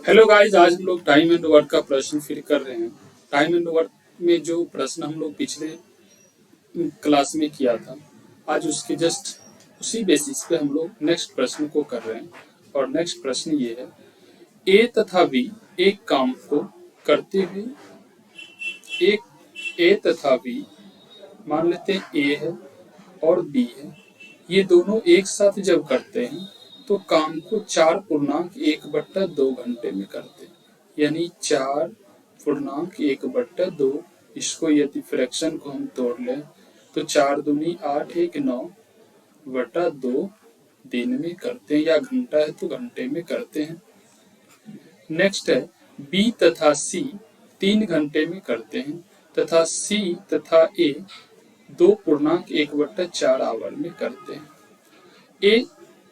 Hello guys, आज हम लोग टाइम एंड वर्क का प्रश्न फिर कर रहे हैं। टाइम एंड वर्क में जो प्रश्न हम लोग पिछले क्लास में किया था, आज उसके जस्ट उसी बेसिस पे हम लोग नेक्स्ट प्रश्न को कर रहे हैं। और नेक्स्ट प्रश्न ये है, ए तथा बी एक काम को करते हुए एक ए तथा बी, मान लेते हैं ए है और बी है, ये दोनों एक साथ जब करते हैं तो काम को 4.1/2 घंटे में करते हैं। यानी 4.1/2। इसको यदि फ्रैक्शन को हम तोड़ लें तो 4 दूनी 8, 1 9/2 दिन में करते हैं, या घंटा है तो घंटे में करते हैं। नेक्स्ट है, बी तथा सी 3 घंटे में करते हैं तथा सी तथा ए 2.1/4 आवर में करते हैं। ए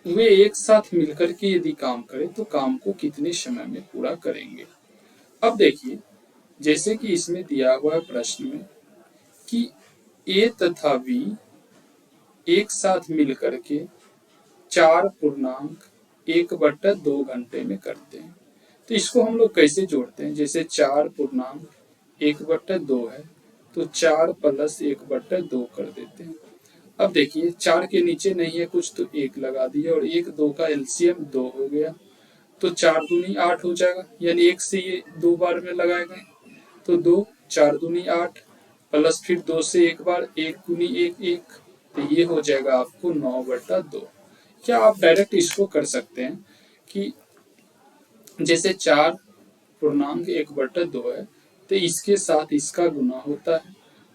वे एक साथ मिलकर के यदि काम करें तो काम को कितने समय में पूरा करेंगे। अब देखिए, जैसे कि इसमें दिया हुआ है प्रश्न में कि ए तथा बी एक साथ मिलकर के 4.1/2 घंटे में करते हैं, तो इसको हम लोग कैसे जोड़ते हैं। जैसे 4.1/2 है तो 4 + 1/2 कर देते हैं। अब देखिए, 4 के नीचे नहीं है कुछ तो 1 लगा दिया, और 1 2 का एलसीएम 2 हो गया, तो 4 दूनी 8 हो जाएगा। यानी 1 से ये 2 बार में लगाए गए तो 2, 4 दूनी 8 प्लस फिर 2 से 1 बार, 1 दूनी 1 1, तो ये हो जाएगा आपको 9/2। क्या आप डायरेक्ट इसको कर सकते हैं कि जैसे 4.1/2 है तो इसके साथ इसका गुना होता है,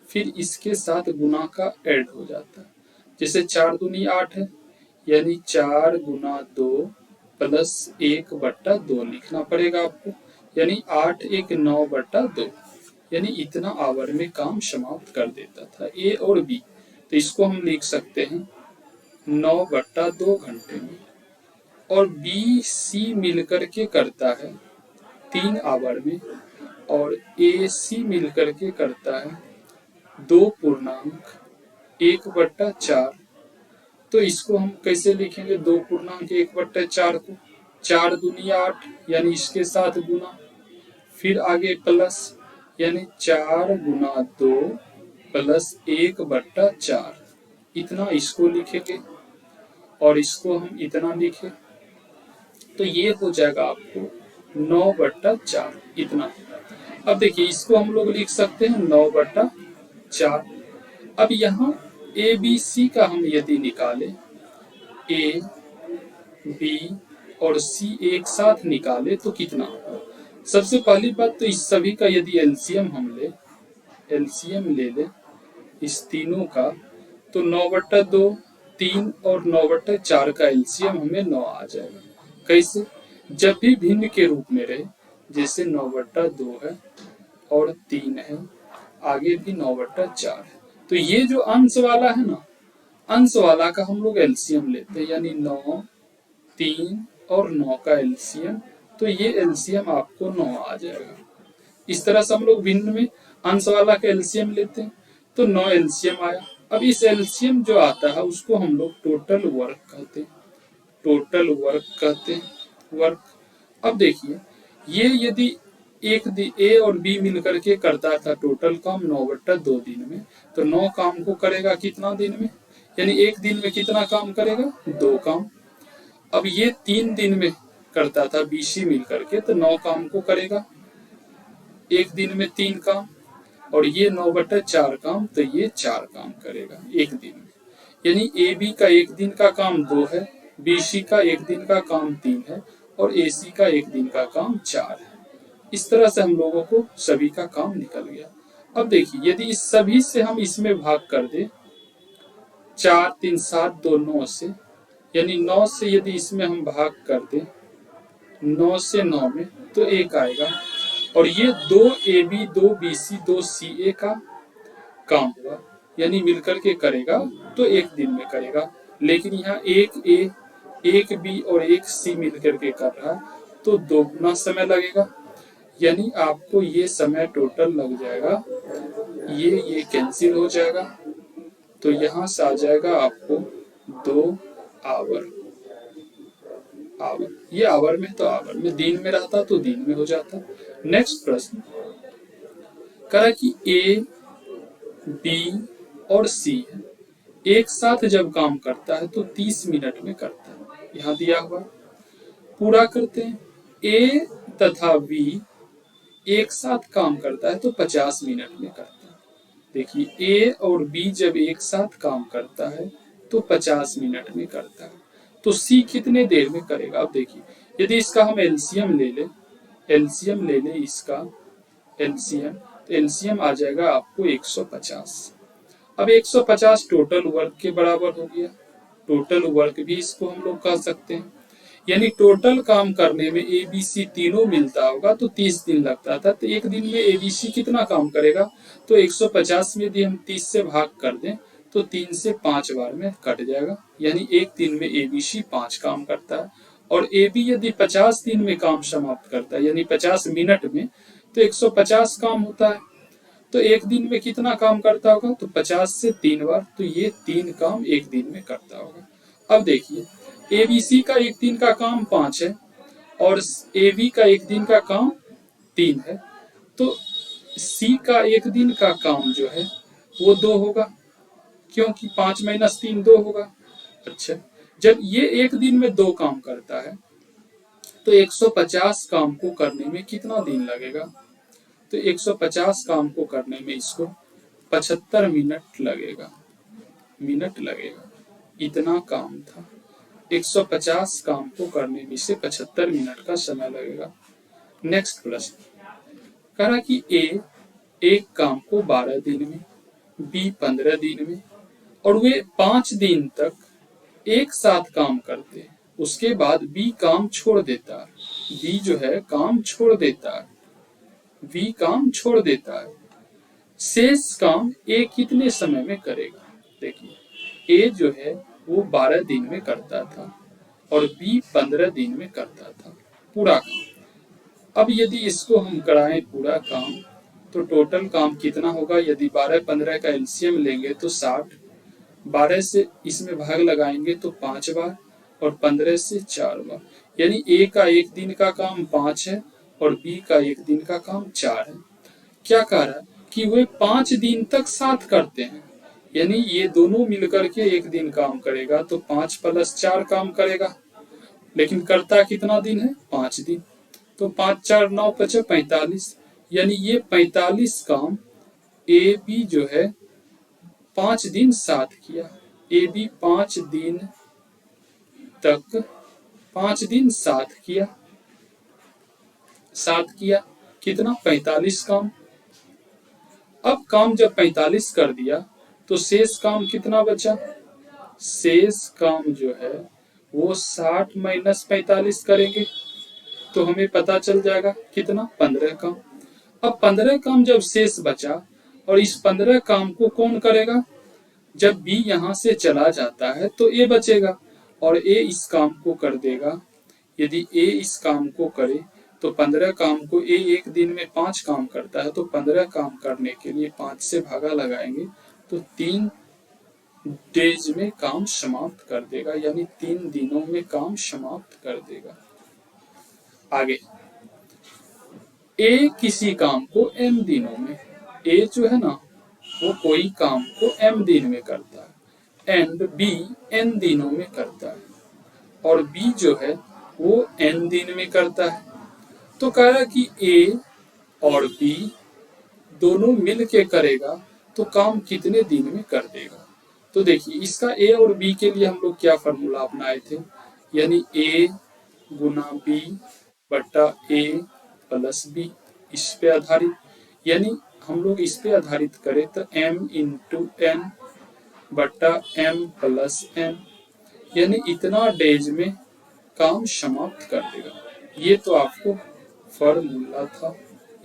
फिर इसके साथ गुना का ऐड हो जाता है। जैसे 4 दूनी 8 है, यानी 4 गुना 2 प्लस 1/2 लिखना पड़ेगा आपको, यानी 8 1 9/2, यानी इतना आवर में काम समाप्त कर देता था ए और बी। तो इसको हम लिख सकते हैं 9/2 घंटे में। और बी सी मिलकर के करता है 3 आवर में, और ए सी मिलकर के करता है 2.1/4। तो इसको हम कैसे लिखेंगे 2.1/4 को, 4 दूनी 8, यानी इसके साथ गुना, फिर आगे प्लस, यानी 4 गुना 2 प्लस 1/4, इतना इसको लिखेंगे और इसको हम इतना लिखें तो ये हो जाएगा आपको 9/4 इतना। अब देखिए, इसको हम लोग लिख सकते हैं 9/4। अब यहाँ ए बी सी का हम यदि निकालें, ए बी और सी एक साथ निकाले तो कितना होगा। सबसे पहली बात तो इस सभी का यदि एलसीएम ले ले इस तीनों का, तो 9/2, 3 और 9/4 का एलसीएम हमें 9 आ जाएगा। कैसे, जब भी भिन्न के रूप में रहे, जैसे 9/2 है और 3 है, आगे भी 9/4 है, तो ये जो अंश वाला है ना, अंश वाला का हम लोग एलसीएम लेते हैं, यानी 9, 3 और 9 का एलसीएम, तो ये एलसीएम आपको 9 आ जाएगा। इस तरह से हम लोग भिन्न में अंश वाला का एलसीएम लेते हैं, तो 9 एलसीएम आया। अब इस एलसीएम जो आता है उसको हम लोग टोटल वर्क कहते हैं, वर्क। अब देखिए, ये यदि ए और बी मिलकर के करता था टोटल काम 9/2 दिन में, तो 9 काम को करेगा कितना दिन में, यानी एक दिन में कितना काम करेगा, 2 काम। अब ये 3 दिन में करता था बीसी मिलकर के, तो 9 काम को करेगा एक दिन में 3 काम, और ये 9/4 काम, तो ये 4 काम करेगा एक दिन में। यानी ए बी का एक दिन का काम 2 है, बी सी का एक दिन का काम 3 है, और ए सी का एक दिन का काम 4 है। इस तरह से हम लोगों को सभी का काम निकल गया। अब देखिए, यदि इस सभी से हम इसमें भाग कर दे, 4 3 7 2 9 से, यानी 9 से यदि इसमें हम भाग कर दे, 9 से 9 में, तो 1 आएगा। और ये 2 ए बी 2 बी सी 2 सी ए का काम हुआ, यानी मिलकर के करेगा तो एक दिन में करेगा। लेकिन यहाँ एक ए, एक बी और एक सी मिलकर के कर रहा है, तो 2 गुना समय लगेगा, यानी आपको ये समय टोटल लग जाएगा, ये कैंसिल हो जाएगा, तो यहाँ से आ जाएगा आपको 2 आवर। आवर, ये आवर में तो आवर में, दिन में रहता तो दिन में हो जाता। नेक्स्ट प्रश्न कहा कि ए, बी और सी एक साथ जब काम करता है तो 30 मिनट में करता है। यहाँ दिया हुआ पूरा करते हैं। ए तथा बी एक साथ काम करता है तो 50 मिनट में करता है। देखिए ए और बी जब एक साथ काम करता है तो 50 मिनट में करता है, तो सी कितने देर में करेगा। अब देखिए यदि इसका हम एलसीएम ले लें इसका एलसीएम, तो एलसीएम आ जाएगा आपको 150। अब 150 टोटल वर्क के बराबर हो गया। टोटल वर्क भी इसको हम लोग कह सकते हैं, यानी टोटल काम करने में ए बी सी तीनों मिलता होगा तो 30 दिन लगता था। तो एक दिन में ए बी सी कितना काम करेगा, तो 150 में यदि हम 30 से भाग कर दें तो 3 से 5 बार में कट जाएगा, यानी एक दिन में ए बी सी 5 काम करता है। और ए बी यदि 50 दिन में काम समाप्त करता है यानी 50 मिनट में, तो 150 काम होता है। तो एक दिन में कितना काम करता होगा, तो 50 से 3 बार, तो ये 3 काम एक दिन में करता होगा। अब देखिए एबीसी का एक दिन का काम 5 है और ए बी का एक दिन का काम 3 है, तो सी का एक दिन का काम जो है वो 2 होगा, क्योंकि 5 माइनस 3 2 होगा। अच्छा, जब ये एक दिन में 2 काम करता है तो 150 काम को करने में कितना दिन लगेगा, तो 150 काम को करने में इसको 75 मिनट लगेगा। इतना काम था, 150 काम को करने में इसे 75 मिनट का समय लगेगा। नेक्स्ट प्रश्न कहा कि ए एक काम को 12 दिन में, बी 15 दिन में और वे 5 दिन तक एक साथ काम करते हैं। उसके बाद बी काम छोड़ देता है, बी जो है काम छोड़ देता है, बी काम छोड़ देता है। शेष काम ए कितने समय में करेगा। देखिए ए जो है वो 12 दिन में करता था और बी 15 दिन में करता था पूरा काम। अब यदि इसको हम कराएं पूरा काम तो टोटल काम कितना होगा, यदि 12-15 का एलसीएम लेंगे तो 60, 12 से इसमें भाग लगाएंगे तो 5 बार और 15 से 4 बार, यानी ए का एक दिन का काम 5 है और बी का एक दिन का काम 4 है। क्या कह रहा है कि वे 5 दिन तक साथ करते हैं, यानी ये दोनों मिलकर के एक दिन काम करेगा तो 5 + 4 काम करेगा, लेकिन करता कितना दिन है, 5 दिन। तो 5 4 9 5 45, यानी ये 45 काम ए बी जो है 5 दिन साथ किया। ए बी 5 दिन तक 5 दिन साथ किया कितना, 45 काम। अब काम जब 45 कर दिया तो शेष काम कितना बचा, शेष काम जो है वो 60 - 45 करेंगे तो हमें पता चल जाएगा कितना, 15 काम। अब 15 काम जब शेष बचा और इस 15 काम को कौन करेगा, जब बी यहाँ से चला जाता है तो ए बचेगा और ए इस काम को कर देगा। यदि ए इस काम को करे तो 15 काम को ए एक दिन में 5 काम करता है, तो 15 काम करने के लिए 5 से भागा लगाएंगे तो 3 डेज में काम समाप्त कर देगा, यानी 3 दिनों में काम समाप्त कर देगा। आगे ए किसी काम को m दिनों में, ए जो है ना वो कोई काम को m दिन में करता है एंड बी n दिनों में करता है और बी जो है वो n दिन में करता है। तो कह रहा कि ए और बी दोनों मिल के करेगा तो काम कितने दिन में कर देगा। तो देखिए इसका ए और बी के लिए हम लोग क्या फॉर्मूला अपनाए थे, यानी ए गुना बी बटा ए प्लस बी, इस पे आधारित, यानी हम लोग इस पे आधारित करें तो m × n बटा m प्लस n, यानी इतना डेज में काम समाप्त कर देगा। ये तो आपको फॉर्मूला था,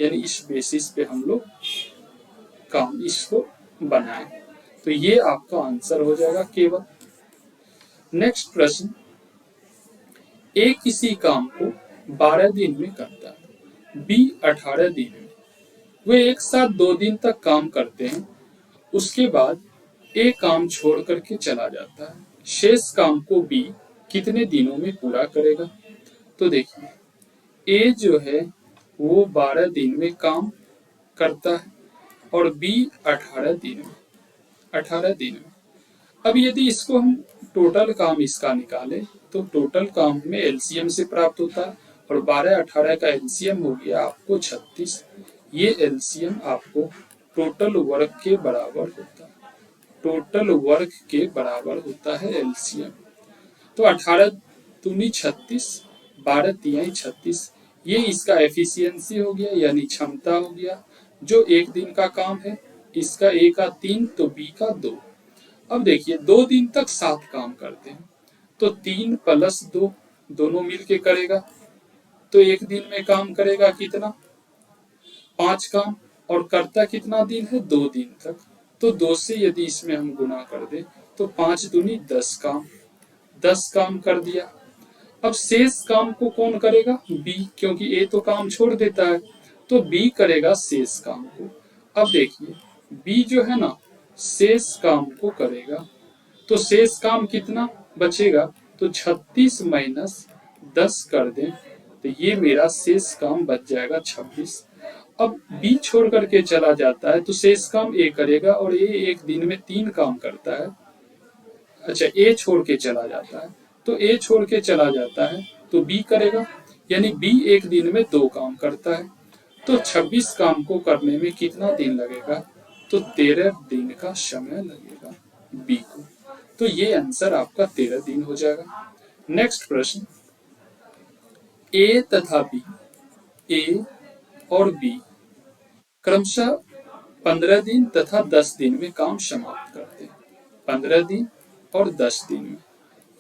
यानी इस बेसिस पे हम लोग काम इसको बनाए, तो ये आपका आंसर हो जाएगा केवल। नेक्स्ट प्रश्न, ए किसी काम को 12 दिन में करता है, बी 18 दिन में, वे एक साथ 2 दिन तक काम करते हैं। उसके बाद ए काम छोड़ करके चला जाता है। शेष काम को बी कितने दिनों में पूरा करेगा। तो देखिए ए जो है वो 12 दिन में काम करता है और बी 18 दिन में। अब यदि इसको हम टोटल काम इसका निकालें तो टोटल काम में एलसीएम से प्राप्त होता है और 12 18 का एलसीएम हो गया आपको 36। ये एलसीएम आपको टोटल वर्क के बराबर होता है, टोटल वर्क के बराबर होता है एलसीएम। तो 18 दूनी 36, 12 तिहाई 36, ये इसका एफिशिएंसी हो गया यानी क्षमता हो गया जो एक दिन का काम है। इसका ए का 3 तो बी का 2। अब देखिए 2 दिन तक 7 काम करते हैं तो 3 + 2 दोनों मिलके करेगा तो एक दिन में काम करेगा कितना, 5 काम। और करता कितना दिन है, 2 दिन तक। तो 2 से यदि इसमें हम गुना कर दे तो 5 दूनी 10 काम, 10 काम कर दिया। अब शेष काम को कौन करेगा, बी, क्योंकि ए तो काम छोड़ देता है तो बी करेगा शेष काम को। अब देखिए बी जो है ना शेष काम को करेगा तो शेष काम कितना बचेगा, तो 36 - 10 कर दें तो ये मेरा शेष काम बच जाएगा 26। अब बी छोड़ करके चला जाता है तो शेष काम ए करेगा और ए एक दिन में 3 काम करता है। अच्छा ए छोड़ के चला जाता है तो ए छोड़ के चला जाता है तो बी करेगा यानी बी एक दिन में 2 काम करता है तो 26 काम को करने में कितना दिन लगेगा, तो 13 दिन का समय लगेगा बी को। तो ये आंसर आपका 13 दिन हो जाएगा। नेक्स्ट प्रश्न, ए तथा बी, ए और बी क्रमशः 15 दिन तथा 10 दिन में काम समाप्त करते हैं। 15 दिन और 10 दिन में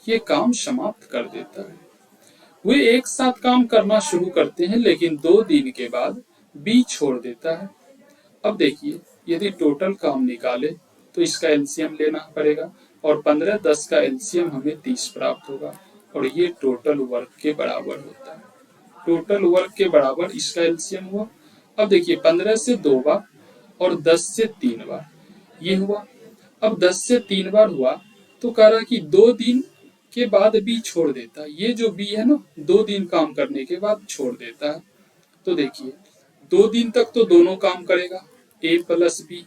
ये काम समाप्त कर देता है। वे एक साथ काम करना शुरू करते हैं लेकिन 2 दिन के बाद बी छोड़ देता है। अब देखिए यदि टोटल काम निकाले तो इसका एलसीएम लेना पड़ेगा और 15 10 का एलसीएम हमें 30 प्राप्त होगा और ये टोटल वर्क के बराबर होता है। टोटल वर्क के बराबर इसका एलसीएम हुआ। अब देखिए 15 से 2 बार और 10 से 3 बार ये हुआ। अब 10 से 3 बार हुआ तो कह रहा कि 2 दिन के बाद बी छोड़ देता है। ये जो बी है ना 2 दिन काम करने के बाद छोड़ देता है। तो देखिए 2 दिन तक तो दोनों काम करेगा ए + बी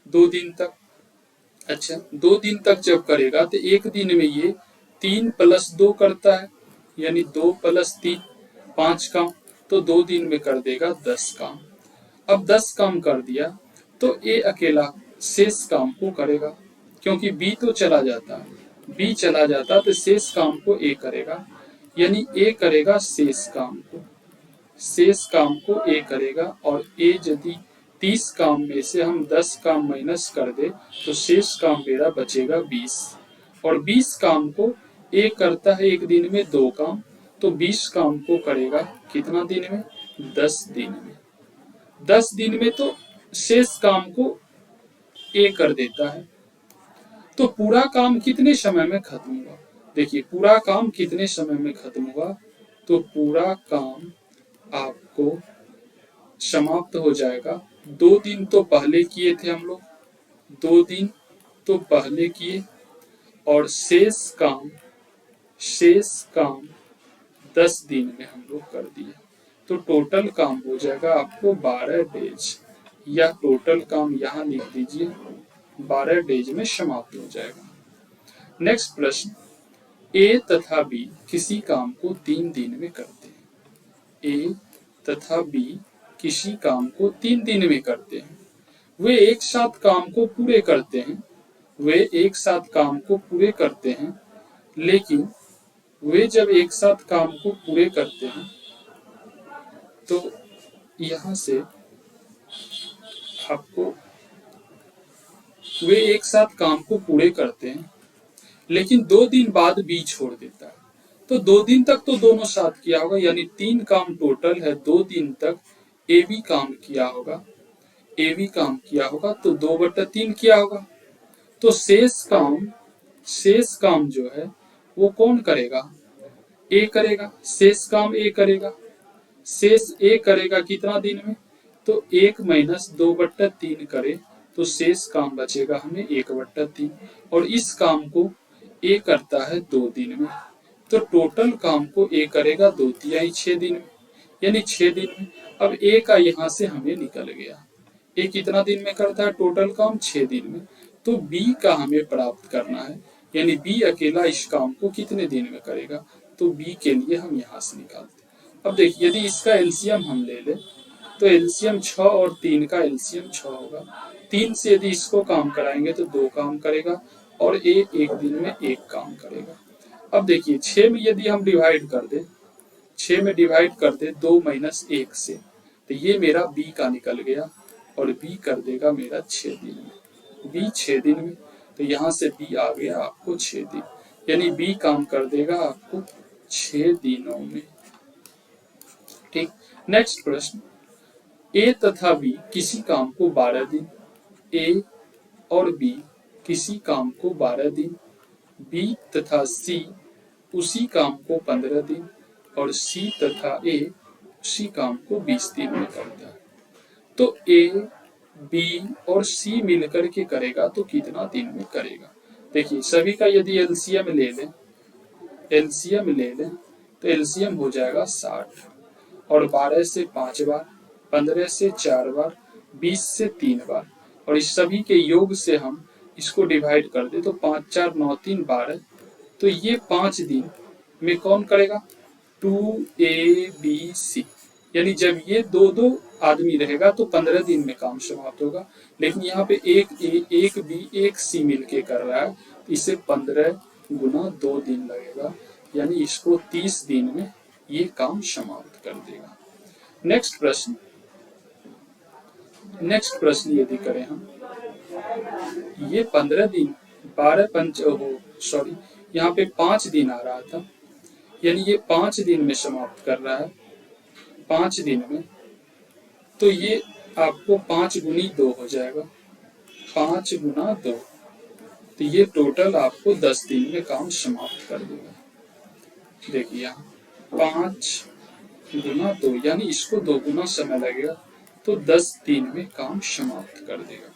2 दिन तक। अच्छा 2 दिन तक जब करेगा तो एक दिन में ये 3 + 2 करता है यानी 2 + 3 5 काम तो 2 दिन में कर देगा 10 काम। अब 10 काम कर दिया तो ए अकेला शेष काम को करेगा क्योंकि बी तो चला जाता है, बी चला जाता तो शेष काम को ए करेगा यानी ए करेगा शेष काम को, शेष काम को ए करेगा और ए यदि 30 काम में से हम 10 काम माइनस कर दे तो शेष काम मेरा बचेगा 20 और 20 काम को ए करता है एक दिन में 2 काम तो 20 काम को करेगा कितना दिन में, 10 दिन में। 10 दिन में तो शेष काम को ए कर देता है। तो पूरा काम कितने समय में खत्म हुआ, देखिए पूरा काम कितने समय में खत्म हुआ, तो पूरा काम आपको समाप्त हो जाएगा। 2 दिन तो पहले किए थे हम लोग, 2 दिन तो पहले किए और शेष काम 10 दिन में हम लोग कर दिए तो टोटल काम हो जाएगा आपको 12 डेज, या टोटल काम यहाँ लिख दीजिए 12 डेज में समाप्त हो जाएगा। नेक्स्ट प्रश्न, ए तथा बी किसी काम को 3 दिन में करते हैं। ए तथा बी किसी काम को 3 दिन में करते हैं। वे एक साथ काम को पूरे करते हैं, वे एक साथ काम को पूरे करते हैं, लेकिन वे जब एक साथ काम को पूरे करते हैं तो यहाँ से आपको, वे एक साथ काम को पूरे करते हैं लेकिन 2 दिन बाद बी छोड़ देता है। तो 2 दिन तक तो दोनों साथ किया होगा यानी 3 काम टोटल है। 2 दिन तक ए बी काम किया होगा, ए बी काम किया होगा तो 2/3 किया होगा। तो शेष काम जो है वो कौन करेगा, ए करेगा, शेष काम ए करेगा। शेष ए करेगा कितना दिन में, तो 1 - 2/3 करे तो शेष काम बचेगा हमें 1/3 और इस काम को ए करता है 2 दिन में तो टोटल काम को ए करेगा 2 6 दिन में, यानी 6 दिन में। अब ए का यहाँ से हमें निकल गया, ए कितना दिन में करता है टोटल काम, 6 दिन में। तो बी का हमें प्राप्त करना है, यानी बी अकेला इस काम को कितने दिन में करेगा, तो बी के लिए हम यहाँ से निकालते हैं। अब देखिए यदि इसका एलसीएम हम ले लें तो एलसीएम 6 और 3 का एलसीएम 6 होगा। 3 से यदि इसको काम कराएंगे तो 2 काम करेगा और ए 1 दिन में 1 काम करेगा। अब देखिए 6 में यदि हम डिवाइड कर दें, 6 में डिवाइड कर दे 2 - 1 से, तो ये मेरा बी का निकल गया और बी कर देगा मेरा 6 दिन में, बी 6 दिन में। तो यहाँ से बी आ गया आपको 6 दिन, यानी बी काम कर देगा आपको 6 दिनों में। ठीक, नेक्स्ट प्रश्न, ए तथा बी किसी काम को 12 दिन, ए और बी किसी काम को 12 दिन, बी तथा सी उसी काम को 15 दिन और सी तथा ए उसी काम को 20 दिन में करता है। तो ए, बी और सी मिलकर के करेगा तो कितना दिन में करेगा। देखिए सभी का यदि एलसीएम ले लें, एलसीएम ले लें तो एलसीएम हो जाएगा 60 और 12 से 5 बार, 15 से 4 बार, 20 से 3 बार और इस सभी के योग से हम इसको डिवाइड कर दे तो 5 4 9 3 12, तो ये 5 दिन में कौन करेगा, 2ABC, यानी जब ये दो दो आदमी रहेगा तो 15 दिन में काम समाप्त होगा। लेकिन यहाँ पे एक ए, एक बी, एक सी मिलके कर रहा है, इसे 15 गुना 2 दिन लगेगा, यानी इसको 30 दिन में ये काम समाप्त कर देगा। नेक्स्ट प्रश्न यदि करें हम, ये 15 दिन 12 पंच सॉरी यहाँ पे 5 दिन आ रहा था, यानी ये 5 दिन में समाप्त कर रहा है, 5 दिन में। तो ये आपको 5 गुनी 2 हो जाएगा, 5 गुना 2, तो ये टोटल आपको 10 दिन में काम समाप्त कर देगा। देखिए यहाँ 5 गुना 2, यानी इसको 2 गुना समय लगेगा, तो 10 दिन में काम समाप्त कर देगा।